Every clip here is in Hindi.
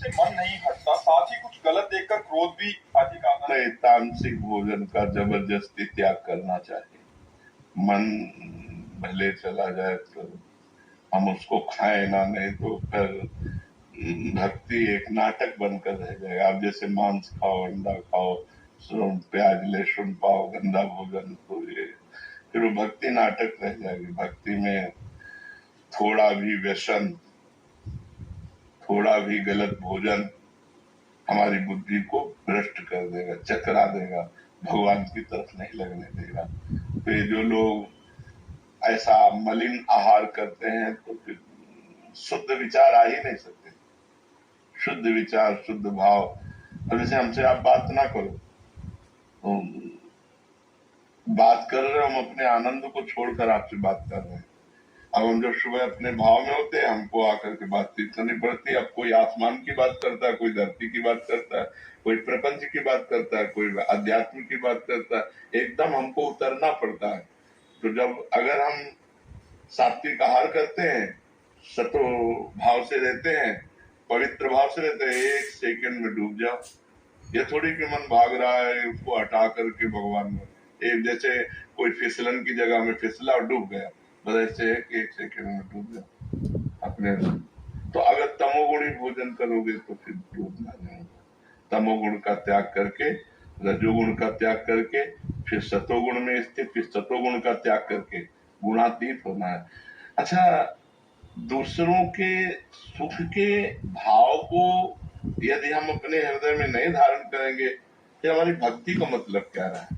से मन नहीं हटता, साथ ही कुछ गलत देखकर क्रोध भी अधिक आता है। तामसिक भोजन का जबरदस्ती त्याग करना चाहिए। मन भले चला जाए तो हम उसको खाएं ना, नहीं तो फिर भक्ति एक नाटक बनकर रह जाएगा। आप जैसे मांस खाओ, अंडा खाओ, प्याज लहसुन पाओ, गंदा भोजन, तो ये फिर वो भक्ति नाटक रह जाएगी। भक्ति में थोड़ा भी व्यसन, थोड़ा भी गलत भोजन हमारी बुद्धि को भ्रष्ट कर देगा, चकरा देगा, भगवान की तरफ नहीं लगने देगा। तो ये जो लोग ऐसा मलिन आहार करते हैं तो फिर शुद्ध विचार आ ही नहीं सकते। शुद्ध विचार, शुद्ध भाव। अब जैसे हमसे आप बात ना करो तो बात कर रहे हो, हम अपने आनंद को छोड़कर आपसे बात कर रहे हैं। अब हम जब सुबह अपने भाव में होते हैं, हमको आकर के बातचीत करनी पड़ती है। अब कोई आसमान की बात करता है, कोई धरती की बात करता है, कोई प्रपंच की बात करता है, कोई अध्यात्म की बात करता है। एकदम हमको उतरना पड़ता है। तो जब अगर हम सात्विक आहार करते हैं, सतो भाव से रहते हैं, पवित्र भाव से रहते हैं, एक सेकंड में डूब जाओ। ये थोड़ी कि मन भाग रहा है, उसको हटा करके भगवान में, एक जैसे कोई फिसलन की जगह में फिसला और डूब गया, बस ऐसे है कि एक सेकंड में डूब जाओ अपने। तो अगर तमोगुणी भोजन करोगे तो फिर डूब ना जाओगे। तमोगुण का त्याग करके, रजोगुण का त्याग करके, फिर सतोगुण में स्थित, फिर सतोगुण का त्याग करके गुणातीत होना है। अच्छा, दूसरों के सुख के भाव को यदि हम अपने हृदय में नहीं धारण करेंगे तो हमारी भक्ति का मतलब क्या रहा?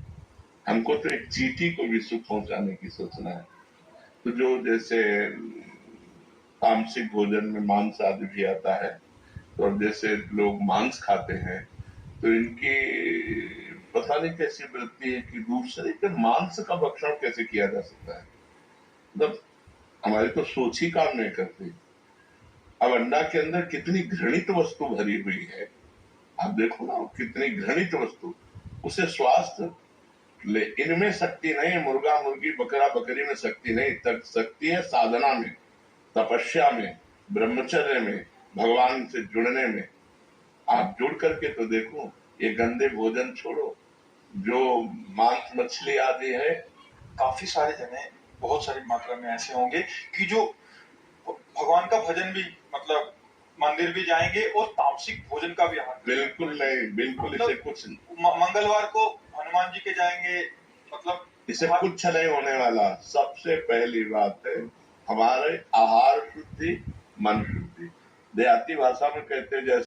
हमको तो एक चींटी को भी सुख पहुंचाने की सोचना है। तो जो जैसे तामसिक भोजन में मांस आदि भी आता है, तो जैसे लोग मांस खाते हैं तो इनकी पता नहीं कैसी वृत्ति है कि दूसरे के मांस का भक्षण कैसे किया जा सकता है। मतलब हमारी तो सोच ही काम नहीं करती। अब अंडा के अंदर कितनी घृणित वस्तु भरी हुई है, आप देखो ना, कितनी घृणित वस्तु। उसे स्वास्थ्य इनमें शक्ति नहीं, मुर्गा मुर्गी बकरा बकरी में शक्ति नहीं, तक शक्ति है साधना में, तपस्या में, ब्रह्मचर्य में, भगवान से जुड़ने में। आप जुड़ करके तो देखो, ये गंदे भोजन छोड़ो। जो मांस मछली आदि है, काफी सारे जने बहुत सारी मात्रा में ऐसे होंगे कि जो भगवान का भजन भी, मतलब मंदिर भी जाएंगे और तामसिक भोजन का भी आनंद। बिल्कुल नहीं, बिल्कुल मतलब इसे कुछ मंगलवार को हनुमान जी के जाएंगे, मतलब इसे कुछ नहीं होने वाला। सबसे पहली बात है हमारे आहार शुद्धि, मन शुद्धि। देहाती भाषा में कहते हैं जैसे